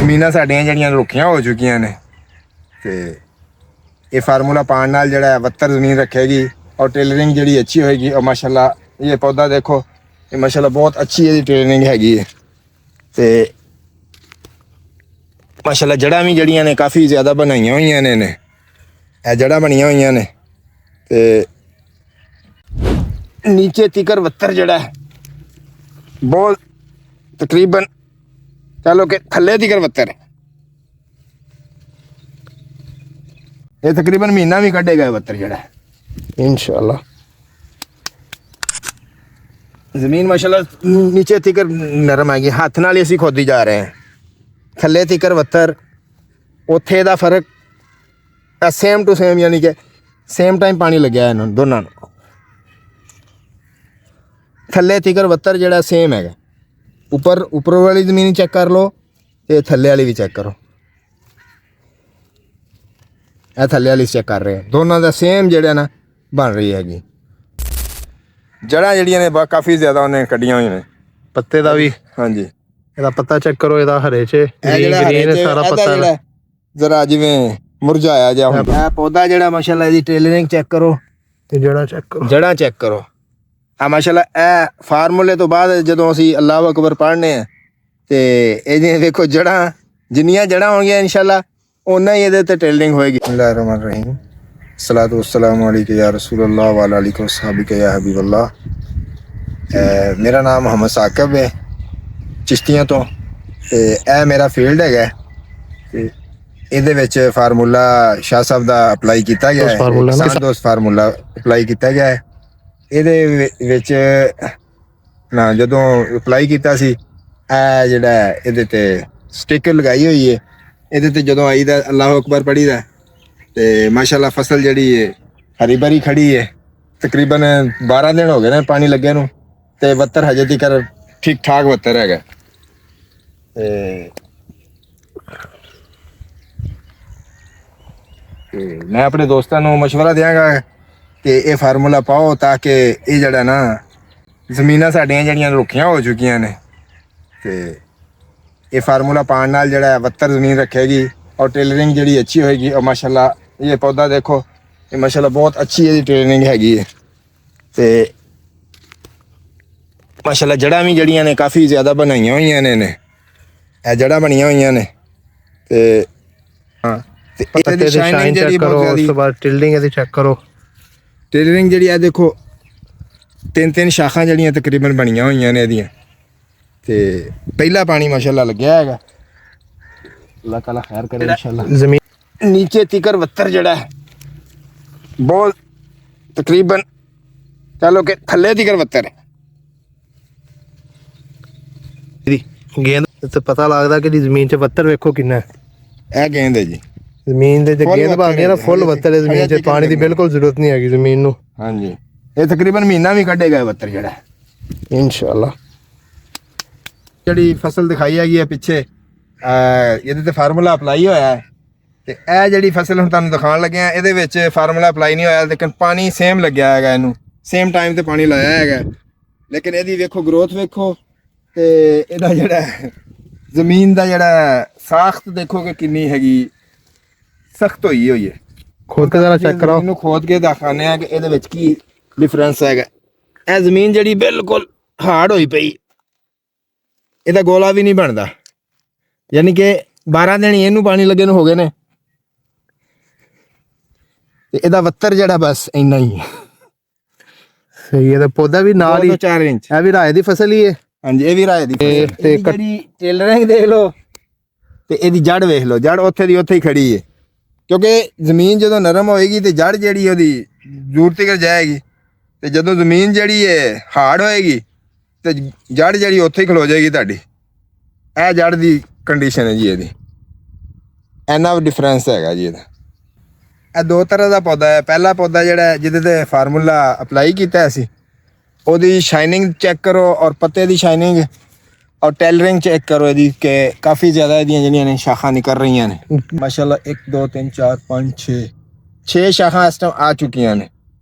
ਜ਼ਮੀਨਾਂ ਸਾਡੀਆਂ ਜਿਹੜੀਆਂ ਰੁੱਖੀਆਂ ਹੋ ਚੁੱਕੀਆਂ ਨੇ ਤੇ ये फार्मूला पाने नाल जड़ा वत्तर ज़मीन रखेगी और टेलरिंग जड़ी अच्छी होएगी। और माशाल्लाह ये पौधा देखो, ये माशाल्लाह बहुत अच्छी ये टेलरिंग हैगी है ते माशाल्लाह जड़ा भी जड़ियां ने काफ़ी ज़्यादा बनाइयां हुई ने ये जड़ा बनियां हुई ने ते नीचे तिकर वत्तर जड़ा है बहुत तकरीबन चलो कि थल्ले तिकर वत्तर है। ये तकरीबन महीना भी कटेगा वत्तर जड़ा इंशाल्लाह। जमीन माशाल्लाह नीचे तिकर नरम आएगी, हाथ नाल असीं खोदी जा रहे हैं। थल्ले तिकर वत्तर उत्थे दा फर्क सेम टू सेम यानी कि सेम टाइम पानी लग्या इन्हां दोनां नूं। थल्ले तिकर वत्तर जड़ा सेम है, ऊपर वाली जमीन चेक कर लो ते थल्ले वाली भी चेक करो। ਇਹ ਥੱਲੇ ਵਾਲੀ ਚੈੱਕ ਕਰ ਰਹੇ ਦੋਨਾਂ ਦਾ ਸੇਮ ਜਿਹੜਾ ਨਾ ਬਣ ਰਹੀ ਹੈਗੀ। ਜੜਾਂ ਜਿਹੜੀਆਂ ਨੇ ਕਾਫੀ ਜ਼ਿਆਦਾ ਉਹਨੇ ਕੱਢੀਆਂ ਹੋਈਆਂ ਨੇ ਪੱਤੇ ਦਾ ਵੀ। ਹਾਂਜੀ ਇਹਦਾ ਪੱਤਾ ਚੈੱਕ ਕਰੋ, ਇਹਦਾ ਹਰੇ ਚ ਗ੍ਰੀਨ ਸਾਰਾ ਪੱਤਾ ਜ਼ਰਾ ਜਿਵੇਂ ਮੁਰਝਾਇਆ ਜਿਹਾ ਹੁੰਦਾ। ਇਹ ਪੌਦਾ ਜਿਹੜਾ ਮਾਸ਼ਾਅੱਲਾ ਇਹਦੀ ਟੇਲਰਿੰਗ ਚੈੱਕ ਕਰੋ ਤੇ ਜੜਾਂ ਚੈੱਕ ਕਰੋ, ਜੜਾਂ ਚੈੱਕ ਕਰੋ। ਆ ਮਾਸ਼ਾਅੱਲਾ ਇਹ ਫਾਰਮੂਲੇ ਤੋਂ ਬਾਅਦ ਜਦੋਂ ਅਸੀਂ ਅੱਲਾਹੁ ਅਕਬਰ ਪੜ੍ਹਨੇ ਆ ਤੇ ਇਹਦੀਆਂ ਵੇਖੋ ਜੜਾਂ ਜਿੰਨੀਆਂ ਜੜਾਂ ਹੋਣਗੀਆਂ ਇਨਸ਼ਾਅੱਲਾ उन्ना ही ये टेलरिंग होएगी। बिस्मिल्लाहिर्रहमानिर्रहीम, सलातु वस्सलामु अलैका या रसूलल्लाह व अला आलिका वस्सहाबिका या हबीबल्लाह। मेरा नाम मोहम्मद साकिब है चिश्तियां तो ते ए मेरा फील्ड है ते ਇਹਦੇ ਵਿੱਚ ਫਾਰਮੂਲਾ ਸ਼ਾਹ ਸਾਹਿਬ ਦਾ ਅਪਲਾਈ ਕੀਤਾ ਗਿਆ ਹੈ। ਦੋਸਤ ਫਾਰਮੂਲਾ ਅਪਲਾਈ ਕੀਤਾ ਗਿਆ ਹੈ। ਇਹਦੇ ਵਿੱਚ ਨਾ ਜਦੋਂ ਅਪਲਾਈ ਕੀਤਾ ਸੀ ਇਹ ਜਿਹੜਾ ਇਹਦੇ ਤੇ ਸਟicker ਲਗਾਈ ਹੋਈ ਹੈ। ਇਹਦੇ ਤੇ ਜਦੋਂ ਆਈਦਾ ਅੱਲਾਹੁ ਅਕਬਰ ਪੜੀਦਾ ਤੇ ਮਾਸ਼ਾਅੱਲਾ ਫਸਲ ਜਿਹੜੀ ਹੈ ਹਰੀ ਭਰੀ ਖੜੀ ਹੈ। ਤਕਰੀਬਨ 12 ਦਿਨ ਹੋ ਗਏ ਨੇ ਪਾਣੀ ਲੱਗੇ ਨੂੰ ਤੇ ਵੱਤਰ ਹਜੇ ਤੱਕ ਠੀਕ ਠਾਕ ਵੱਤਰ ਹੈਗਾ। ਤੇ ਮੈਂ ਆਪਣੇ ਦੋਸਤਾਂ ਨੂੰ ਮਸ਼ਵਰਾ ਦਿਆਂਗਾ ਕਿ ਇਹ ਫਾਰਮੂਲਾ ਪਾਓ ਤਾਂ ਕਿ ਇਹ ਜਿਹੜਾ ਨਾ ਜ਼ਮੀਨਾਂ ਸਾਡੀਆਂ ਜਿਹੜੀਆਂ ਰੁੱਖੀਆਂ ਹੋ ਚੁੱਕੀਆਂ ਨੇ ਤੇ ये फार्मूला पाने नाल जड़ा वत्तर ज़मीन रखेगी और टेलरिंग जड़ी अच्छी होएगी। और माशाल्लाह ये पौधा देखो, ये माशाल्लाह बहुत अच्छी ये टेलरिंग हैगी है ते माशाल्लाह जड़ा भी जड़ियां ने काफ़ी ज़्यादा बनाइयां हुई ने ये जड़ा बनियां हुई ने ते हाँ ते शाइनिंग जड़ी बहुत ज़्यादा। उस बाद टेलरिंग दी चेक करो, टेलरिंग जड़ी है देखो 3 शाखां जड़ियां तकरीबन बनियां हुई ने इहदियां ते पहला पानी माशाल्लाह लग्या हैगा। अल्लाह ताला खैर करे इंशाल्लाह। जमीन नीचे तिकर वत्तर जड़ा है बहुत तकरीबन चलो कि थल्ले तिकर वत्तर है। गेंद ते पता लगदा कि जमीन च वत्तर वेखो किन्ना है। ਇਹ गेंद है जी जमीन दे गेंद बनदी है ना फुल वत्तर है जमीन च, पानी दी बिल्कुल जरूरत नहीं हैगी जमीन नूं। हाँ जी ये तकरीबन महीना भी कटेगा वत्तर जड़ा इंशाल्लाह। ਜਿਹੜੀ ਫਸਲ ਦਿਖਾਈ ਹੈਗੀ ਹੈ ਪਿੱਛੇ ਇਹਦੇ ਤੇ ਫਾਰਮੂਲਾ ਅਪਲਾਈ ਹੋਇਆ ਹੈ ਤੇ ਇਹ ਜਿਹੜੀ ਫਸਲ ਹੁਣ ਤੁਹਾਨੂੰ ਦਿਖਾਉਣ ਲੱਗੇ ਆ ਇਹਦੇ ਵਿੱਚ ਫਾਰਮੂਲਾ ਅਪਲਾਈ ਨਹੀਂ ਹੋਇਆ ਲੇਕਿਨ ਪਾਣੀ ਸੇਮ ਲੱਗਿਆ ਹੈਗਾ, ਇਹਨੂੰ ਸੇਮ ਟਾਈਮ ਤੇ ਪਾਣੀ ਲਾਇਆ ਹੈਗਾ। ਲੇਕਿਨ ਇਹਦੀ ਵੇਖੋ ਗਰੋਥ ਵੇਖੋ ਤੇ ਇਹਦਾ ਜਿਹੜਾ ਜ਼ਮੀਨ ਦਾ ਜਿਹੜਾ ਸਾਖਤ ਦੇਖੋ ਕਿ ਕਿੰਨੀ ਹੈਗੀ ਸਖਤ ਹੋਈ ਹੈ। ਖੋਦ ਕੇ ਜ਼ਰਾ ਚੈੱਕ ਕਰਾਓ, ਇਹਨੂੰ ਖੋਦ ਕੇ ਦਿਖਾਉਂਦੇ ਆ ਕਿ ਇਹਦੇ ਵਿੱਚ ਕੀ ਡਿਫਰੈਂਸ ਹੈਗਾ। ਇਹ ਜ਼ਮੀਨ ਜਿਹੜੀ ਬਿਲਕੁਲ ਹਾਰਡ ਹੋਈ ਪਈ, ਇਹਦਾ ਗੋਲਾ ਵੀ ਨਹੀਂ ਬਣਦਾ, ਯਾਨੀ ਕਿ 12 ਦਿਨ ਇਹਨੂੰ ਪਾਣੀ ਲੱਗੇ ਨੂੰ ਹੋ ਗਏ ਨੇ ਤੇ ਇਹਦਾ ਵੱਤਰ ਜਿਹੜਾ ਬਸ ਇੰਨਾ ਹੀ ਹੈ। ਸਹੀ ਹੈ। ਤੇ ਪੌਦਾ ਵੀ ਨਾਲ ਹੀ 4 ਇੰਚ ਇਹ ਵੀ ਰਾਏ ਦੀ ਫਸਲ ਹੀ ਹੈ। ਹਾਂਜੀ ਇਹ ਵੀ ਰਾਏ ਦੀ ਫਸਲ ਤੇ ਜਿਹੜੀ ਟੇਲਰਿੰਗ ਦੇਖ ਲਓ ਤੇ ਇਹਦੀ ਜੜ ਵੇਖ ਲਓ, ਜੜ ਉੱਥੇ ਦੀ ਉੱਥੇ ਹੀ ਖੜੀ ਹੈ ਕਿਉਂਕਿ ਜ਼ਮੀਨ ਜਦੋਂ ਨਰਮ ਹੋਏਗੀ ਤੇ ਜੜ ਜਿਹੜੀ ਉਹਦੀ ਦੂਰ ਤੱਕ ਜਾਏਗੀ ਤੇ ਜਦੋਂ ਜ਼ਮੀਨ ਜਿਹੜੀ ਹੈ ਹਾਰਡ ਹੋਏਗੀ ਤੇ ਜੜ ਜਿਹੜੀ ਉੱਥੇ ਹੀ ਖਲੋ ਜਾਏਗੀ ਤੁਹਾਡੀ। ਇਹ ਜੜ ਦੀ ਕੰਡੀਸ਼ਨ ਹੈ ਜੀ ਇਹਦੀ, ਇੰਨਾ ਡਿਫਰੈਂਸ ਹੈਗਾ ਜੀ ਇਹਦਾ। ਇਹ 2 ਤਰ੍ਹਾਂ ਦਾ ਪੌਦਾ ਹੈ। ਪਹਿਲਾ ਪੌਦਾ ਜਿਹੜਾ ਜਿਹਦੇ ਤੇ ਫਾਰਮੂਲਾ ਅਪਲਾਈ ਕੀਤਾ ਸੀ ਉਹਦੀ ਸ਼ਾਈਨਿੰਗ ਚੈੱਕ ਕਰੋ ਔਰ ਪੱਤੇ ਦੀ ਸ਼ਾਈਨਿੰਗ ਔਰ ਟੇਲਰਿੰਗ ਚੈੱਕ ਕਰੋ ਇਹਦੀ ਕਿ ਕਾफ़ी ज़्यादा ਇਹਦੀਆਂ ਜਿਹੜੀਆਂ ਨੇ ਸ਼ਾਖਾਂ ਨਿਕਲ ਰਹੀਆਂ ਨੇ ਮਾਸ਼ਾਅੱਲਾ। 1 2 3 4 5 6 ਸ਼ਾਖਾਂ ਇਸ ਟਾਈਮ ਆ ਚੁੱਕੀਆਂ ਨੇ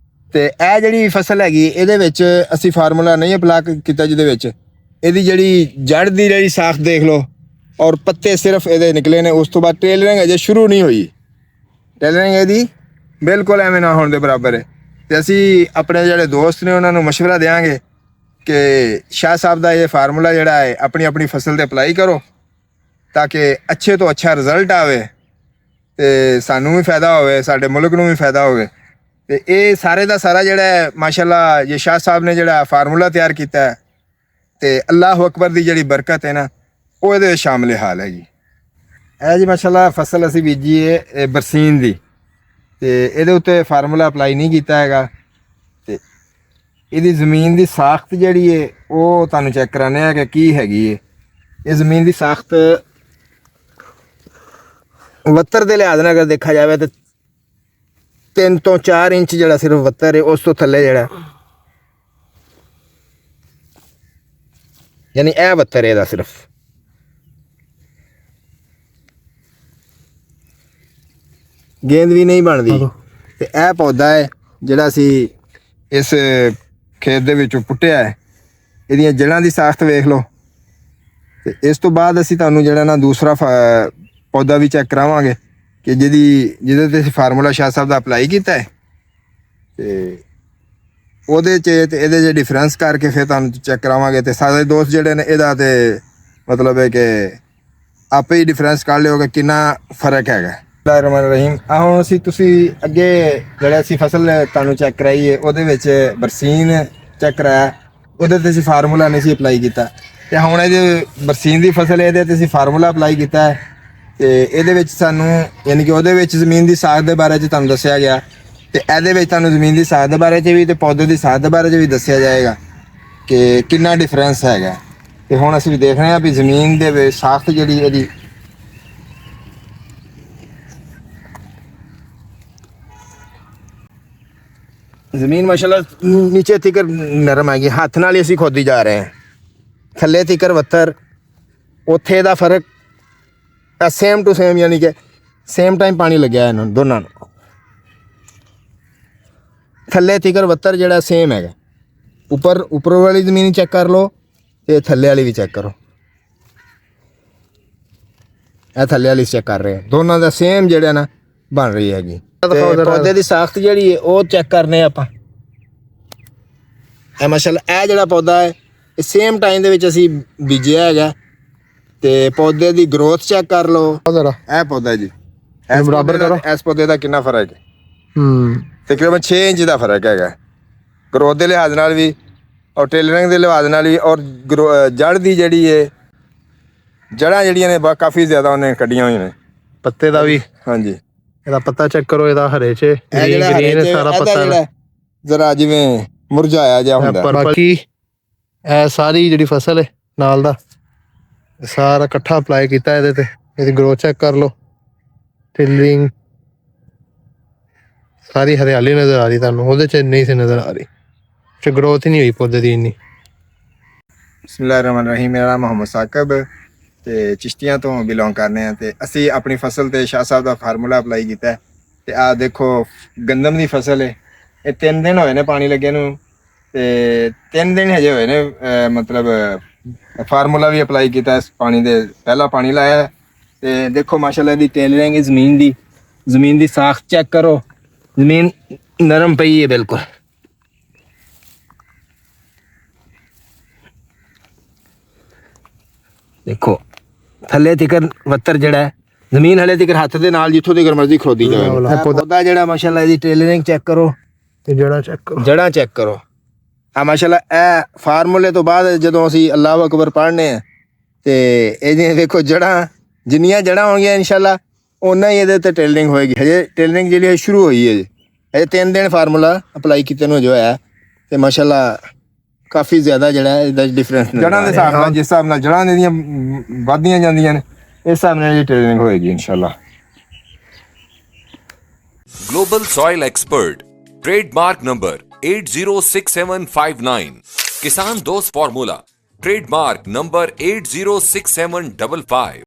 ਤੇ ਇਹ ਜਿਹੜੀ ਫਸਲ ਹੈਗੀ ਇਹਦੇ ਵਿੱਚ ਅਸੀਂ ਫਾਰਮੂਲਾ ਨਹੀਂ ਅਪਲਾਈ ਕੀਤਾ ਜਿਹਦੇ ਵਿੱਚ ਇਹਦੀ ਜਿਹੜੀ ਜੜ ਦੀ ਜਿਹੜੀ ਸਾਖ ਦੇਖ ਲਓ ਔਰ ਪੱਤੇ ਸਿਰਫ ਇਹਦੇ ਨਿਕਲੇ ਨੇ। ਉਸ ਤੋਂ ਬਾਅਦ ਟੇਲਰਿੰਗ ਅਜੇ ਸ਼ੁਰੂ ਨਹੀਂ ਹੋਈ। ਟੇਲਰਿੰਗ ਇਹਦੀ ਬਿਲਕੁਲ ਐਵੇਂ ਨਾ ਹੋਣ ਦੇ ਬਰਾਬਰ ਹੈ। ਤੇ ਅਸੀਂ ਆਪਣੇ ਜਿਹੜੇ ਦੋਸਤ ਨੇ ਉਹਨਾਂ ਨੂੰ ਮਸ਼ਵਰਾ ਦੇਵਾਂਗੇ ਕਿ ਸ਼ਾਹ ਸਾਹਿਬ ਦਾ ਇਹ ਫਾਰਮੂਲਾ ਜਿਹੜਾ ਹੈ ਆਪਣੀ ਆਪਣੀ ਫਸਲ ਤੇ ਅਪਲਾਈ ਕਰੋ ਤਾਂ ਕਿ ਅੱਛੇ ਤੋਂ ਅੱਛਾ ਰਿਜ਼ਲਟ ਆਵੇ ਤੇ ਸਾਨੂੰ ਵੀ ਫਾਇਦਾ ਹੋਵੇ, ਸਾਡੇ ਮੁਲਕ ਨੂੰ ਵੀ ਫਾਇਦਾ ਹੋਵੇ। ਤੇ ਇਹ ਸਾਰੇ ਦਾ ਸਾਰਾ ਜਿਹੜਾ ਹੈ ਮਾਸ਼ਾਅੱਲਾ ਇਹ ਸ਼ਾਹ ਸਾਹਿਬ ਨੇ ਜਿਹੜਾ ਫਾਰਮੂਲਾ ਤਿਆਰ ਕੀਤਾ ਹੈ ਤੇ ਅੱਲਾਹੁ ਅਕਬਰ ਦੀ ਜਿਹੜੀ ਬਰਕਤ ਹੈ ਨਾ ਉਹ ਇਹਦੇ ਵਿੱਚ ਸ਼ਾਮਿਲ ਹਾਲ ਹੈ ਜੀ। ਇਹ ਜੀ ਮਾਸ਼ਾਅੱਲਾ ਫਸਲ ਅਸੀਂ ਬੀਜੀ ਹੈ ਬਰਸੀਨ ਦੀ ਤੇ ਇਹਦੇ ਉੱਤੇ ਫਾਰਮੂਲਾ ਅਪਲਾਈ ਨਹੀਂ ਕੀਤਾ ਹੈਗਾ। ਤੇ ਇਹਦੀ ਜ਼ਮੀਨ ਦੀ ਸਾਖਤ ਜਿਹੜੀ ਹੈ ਉਹ ਤੁਹਾਨੂੰ ਚੈੱਕ ਕਰਾਉਂਦੇ ਆ ਕਿ ਕੀ ਹੈਗੀ ਹੈ। ਇਹ ਜ਼ਮੀਨ ਦੀ ਸਾਖਤ ਵੱਤਰ ਦੇ ਲਿਹਾਜ਼ ਨਾਲ ਅਗਰ ਦੇਖਿਆ ਜਾਵੇ ਤਾਂ 3 ਤੋਂ 4 ਇੰਚ ਜਿਹੜਾ ਸਿਰਫ ਵੱਤਰ ਹੈ, ਉਸ ਤੋਂ ਥੱਲੇ ਜਿਹੜਾ ਯਾਨੀ ਇਹ ਵੱਤਰ ਇਹਦਾ ਸਿਰਫ। ਗੇਂਦ ਵੀ ਨਹੀਂ ਬਣਦੀ। ਤੇ ਇਹ ਪੌਦਾ ਹੈ ਜਿਹੜਾ ਅਸੀਂ ਇਸ ਖੇਤ ਦੇ ਵਿੱਚੋਂ ਪੁੱਟਿਆ ਹੈ, ਇਹਦੀਆਂ ਜੜ੍ਹਾਂ ਦੀ ਸਾਖਤ ਵੇਖ ਲਓ। ਤੇ ਇਸ ਤੋਂ ਬਾਅਦ ਅਸੀਂ ਤੁਹਾਨੂੰ ਜਿਹੜਾ ਨਾ ਦੂਸਰਾ ਪੌਦਾ ਵੀ ਚੈੱਕ ਕਰਾਵਾਂਗੇ ਕਿ ਜਿਹਦੇ ਤੇ ਅਸੀਂ ਫਾਰਮੂਲਾ ਸ਼ਾਹ ਸਾਹਿਬ ਦਾ ਅਪਲਾਈ ਕੀਤਾ ਹੈ ਤੇ ਉਹਦੇ 'ਚ ਤੇ ਇਹਦੇ 'ਚ ਡਿਫਰੈਂਸ ਕਰਕੇ ਫਿਰ ਤੁਹਾਨੂੰ ਚੈੱਕ ਕਰਾਵਾਂਗੇ। ਤੇ ਸਾਰੇ ਦੋਸਤ ਜਿਹੜੇ ਨੇ ਇਹਦਾ ਤੇ ਮਤਲਬ ਹੈ ਕਿ ਆਪੇ ਹੀ ਡਿਫਰੈਂਸ ਕੱਢ ਲਿਓ ਕਿ ਕਿੰਨਾ ਫਰਕ ਹੈਗਾ। ਰਹਿਮਾਨ ਰਹੀਮ। ਹੁਣ ਤੁਸੀਂ ਅੱਗੇ ਜਿਹੜਾ ਅਸੀਂ ਫਸਲ ਤੁਹਾਨੂੰ ਚੈੱਕ ਕਰਾਈ ਹੈ ਉਹਦੇ ਵਿੱਚ ਬਰਸੀਨ ਚੈੱਕ ਕਰਾਇਆ, ਉਹਦੇ ਤੇ ਅਸੀਂ ਫਾਰਮੂਲਾ ਨਹੀਂ ਸੀ ਅਪਲਾਈ ਕੀਤਾ। ਤੇ ਹੁਣ ਇਹਦੇ ਬਰਸੀਨ ਦੀ ਫਸਲ ਇਹਦੇ ਤੇ ਅਸੀਂ ਫਾਰਮੂਲਾ ਅਪਲਾਈ ਕੀਤਾ ਹੈ ਤੇ ਇਹਦੇ ਵਿੱਚ ਸਾਨੂੰ ਯਾਨੀ ਕਿ ਉਹਦੇ ਵਿੱਚ ਜ਼ਮੀਨ ਦੀ ਸਾਖਤ ਦੇ ਬਾਰੇ 'ਚ ਤੁਹਾਨੂੰ ਦੱਸਿਆ ਗਿਆ ਤੇ ਇਹਦੇ ਵਿੱਚ ਤੁਹਾਨੂੰ ਜ਼ਮੀਨ ਦੀ ਸਾਖਤ ਦੇ ਬਾਰੇ 'ਚ ਵੀ ਤੇ ਪੌਦੇ ਦੀ ਸਾਖਤ ਦੇ ਬਾਰੇ 'ਚ ਵੀ ਦੱਸਿਆ ਜਾਏਗਾ ਕਿ ਕਿੰਨਾ ਡਿਫਰੈਂਸ ਹੈਗਾ। ਤੇ ਹੁਣ ਅਸੀਂ ਦੇਖ ਰਹੇ ਹਾਂ ਵੀ ਜ਼ਮੀਨ ਦੇ ਵਿੱਚ ਸਾਖਤ ਜਿਹੜੀ ਇਹਦੀ ਜ਼ਮੀਨ ਮਾਸ਼ਾਅੱਲਾ ਨੀਚੇ ਤੀਕਰ ਨਰਮ ਹੈਗੀ, ਹੱਥ ਨਾਲ ਹੀ ਅਸੀਂ ਖੋਦੀ ਜਾ ਰਹੇ ਹਾਂ। ਥੱਲੇ ਤੀਕਰ ਵੱਤਰ ਉੱਥੇ ਦਾ ਫਰਕ ਸੇਮ ਟੂ ਸੇਮ ਯਾਨੀ ਕਿ ਸੇਮ ਟਾਈਮ ਪਾਣੀ ਲੱਗਿਆ ਇਹਨਾਂ ਦੋਨਾਂ ਨੂੰ। ਥੱਲੇ ਤੀਕਰ ਵੱਤਰ ਜਿਹੜਾ ਸੇਮ ਹੈਗਾ। ਉੱਪਰ ਵਾਲੀ ਜ਼ਮੀਨ ਚੈੱਕ ਕਰ ਲਓ ਤੇ ਥੱਲੇ ਵਾਲੀ ਵੀ ਚੈੱਕ ਕਰੋ। ਇਹ ਥੱਲੇ ਵਾਲੀ ਚੈੱਕ ਕਰ ਰਹੇ ਦੋਨਾਂ ਦਾ ਸੇਮ ਜਿਹੜਾ ਨਾ ਬਣ ਰਹੀ ਹੈਗੀ। ਪੌਦੇ ਦੀ ਸਾਖਤ ਜਿਹੜੀ ਹੈ ਉਹ ਚੈੱਕ ਕਰਨੇ ਆਪਾਂ। ਇਹ ਮਾਸ਼ਾਅੱਲਾ ਇਹ ਜਿਹੜਾ ਪੌਦਾ ਹੈ ਇਹ ਸੇਮ ਟਾਈਮ ਦੇ ਵਿੱਚ ਅਸੀਂ ਬੀਜਿਆ ਹੈਗਾ ਤੇ ਪੌਦੇ ਦੀ ਗਰੋਥ ਚੈੱਕ ਕਰ ਲਓ ਜ਼ਰਾ। ਇਹ ਪੌਦਾ ਜੀ ਇਸ ਬਰਾਬਰ ਕਰੋ, ਇਸ ਪੌਦੇ ਦਾ ਕਿੰਨਾ ਫਰਕ ਹੈ? ਤਕਰੀਬਨ 6 ਇੰਚ ਦਾ ਫਰਕ ਹੈਗਾ ਗਰੋਥ ਦੇ ਲਿਹਾਜ਼ ਨਾਲ ਵੀ ਔਰ ਟੇਲਰਿੰਗ ਦੇ ਲਿਹਾਜ਼ ਨਾਲ ਵੀ। ਔਰ ਜੜ ਦੀ ਜਿਹੜੀ ਹੈ ਜੜ੍ਹਾਂ ਜਿਹੜੀਆਂ ਨੇ ਕਾਫੀ ਜ਼ਿਆਦਾ ਉਹਨੇ ਕੱਢੀਆਂ ਹੋਈਆਂ ਨੇ। ਪੱਤੇ ਦਾ ਵੀ ਹਾਂਜੀ ਇਹਦਾ ਪੱਤਾ ਚੈੱਕ ਕਰੋ, ਇਹਦਾ ਹਰੇ 'ਚ ਗ੍ਰੀਨ ਸਾਰਾ ਪੱਤਾ ਜ਼ਰਾ ਜਿਵੇਂ ਮੁਰਝਾਇਆ ਜਿਹਾ ਹੁੰਦਾ। ਬਾਕੀ ਇਹ ਸਾਰੀ ਜਿਹੜੀ ਫਸਲ ਹੈ ਨਾਲ ਦਾ ਸਾਰਾ ਇਕੱਠਾ ਅਪਲਾਈ ਕੀਤਾ ਇਹਦੇ ਤੇ। ਇਹਦੀ ਗਰੋਥ ਚੈੱਕ ਕਰ ਲਓ, ਟਿਲਰਿੰਗ ਸਾਰੀ ਹਰਿਆਲੀ ਨਜ਼ਰ ਆ ਰਹੀ ਤੁਹਾਨੂੰ, ਉਹਦੇ 'ਚ ਨਹੀਂ ਸੀ ਨਜ਼ਰ ਆ ਰਹੀ ਤੇ ਗਰੋਥ ਹੀ ਨਹੀਂ ਹੋਈ ਪੌਦੇ ਦੀ ਇੰਨੀ। ਬਿਸਮਿਲ੍ਲਾਹਿਰਰਹਿਮਾਨਿਰਰਹੀਮ। ਮੇਰਾ ਨਾਮ ਮੁਹੰਮਦ ਸਾਕਿਬ ਤੇ ਚਿਸ਼ਤੀਆਂ ਤੋਂ ਬਿਲੋਂਗ ਕਰਨੇ ਆ ਤੇ ਅਸੀਂ ਆਪਣੀ ਫਸਲ ਤੇ ਸ਼ਾਹ ਸਾਹਿਬ ਦਾ ਫਾਰਮੂਲਾ ਅਪਲਾਈ ਕੀਤਾ ਹੈ। ਤੇ ਆਹ ਦੇਖੋ ਗੰਦਮ ਦੀ ਫਸਲ ਹੈ, ਇਹ 3 ਦਿਨ ਹੋਏ ਨੇ ਪਾਣੀ ਲੱਗੇ ਨੂੰ ਤੇ 3 ਦਿਨ ਹਜੇ ਹੋਏ ਨੇ ਮਤਲਬ ਫਾਰਮੂਲਾ ਵੀ ਅਪਲਾਈ ਕੀਤਾ ਇਸ ਪਾਣੀ ਦੇ। ਪਹਿਲਾ ਪਾਣੀ ਲਾਇਆ ਤੇ ਦੇਖੋ ਮਾਸ਼ਾਅੱਲਾ ਦੀ ਟੇਲਰਿੰਗ ਜ਼ਮੀਨ ਦੀ ਸਾਖਤ ਚੈੱਕ ਕਰੋ। ਜ਼ਮੀਨ ਨਰਮ ਪਈ ਹੈ ਬਿਲਕੁਲ। ਦੇਖੋ ਥੱਲੇ ਤਿਕਰ ਵੱਤਰ ਜਿਹੜਾ ਹੈ ਜ਼ਮੀਨ ਹਲੇ ਤਿਕਰ ਹੱਥ ਦੇ ਨਾਲ ਜਿੱਥੋਂ ਤੱਕ ਮਰਜ਼ੀ ਖੋਦੀ ਜਾਵੇ। ਪੌਦਾ ਜਿਹੜਾ ਮਾਸ਼ਾਅੱਲਾ ਇਹਦੀ ਟੇਲਰਿੰਗ ਚੈੱਕ ਕਰੋ ਤੇ ਜੜ੍ਹਾਂ ਚੈੱਕ ਕਰੋ। ਆ ਮਾਸ਼ਾਅੱਲਾ ਇਹ ਫਾਰਮੂਲੇ ਤੋਂ ਬਾਅਦ ਜਦੋਂ ਅਸੀਂ ਅੱਲਾਹੁ ਅਕਬਰ ਪੜ੍ਹਨੇ ਆ ਤੇ ਇਹਦੀਆਂ ਵੇਖੋ ਜੜ੍ਹਾਂ ਜਿੰਨੀਆਂ ਜੜ੍ਹਾਂ ਹੋਣਗੀਆਂ ਇਨਸ਼ਾਅੱਲਾ ਓਨਾ ਹੀ ਇਹਦੇ ਤੇ ਟੇਲਰਿੰਗ ਹੋਏਗੀ। ਹਜੇ ਟੇਲਰਿੰਗ ਜਿਹੜੀ ਹੈ ਸ਼ੁਰੂ ਹੋਈ ਹੈ ਜੀ। ਹਜੇ 3 ਦਿਨ ਫਾਰਮੂਲਾ ਅਪਲਾਈ ਕੀਤੇ ਨੂੰ ਜੋ ਹੈ ਤੇ ਮਾਸ਼ਾਅੱਲਾ ਕਾਫੀ ਜ਼ਿਆਦਾ ਜਿਹੜਾ ਇਹਦਾ ਡਿਫਰੈਂਸ ਜੜ੍ਹਾਂ ਦੇ ਹਿਸਾਬ ਨਾਲ, ਜਿਸ ਹਿਸਾਬ ਨਾਲ ਜੜ੍ਹਾਂ ਦੀਆਂ ਵੱਧਦੀਆਂ ਜਾਂਦੀਆਂ ਨੇ ਇਸ ਹਿਸਾਬ ਨਾਲ ਇਹ ਟੇਲਰਿੰਗ ਹੋਏਗੀ ਇਨਸ਼ਾਅੱਲਾ। Global soil expert trademark number 806759, किसान दोस्त फॉर्मूला ट्रेडमार्क नंबर 806755।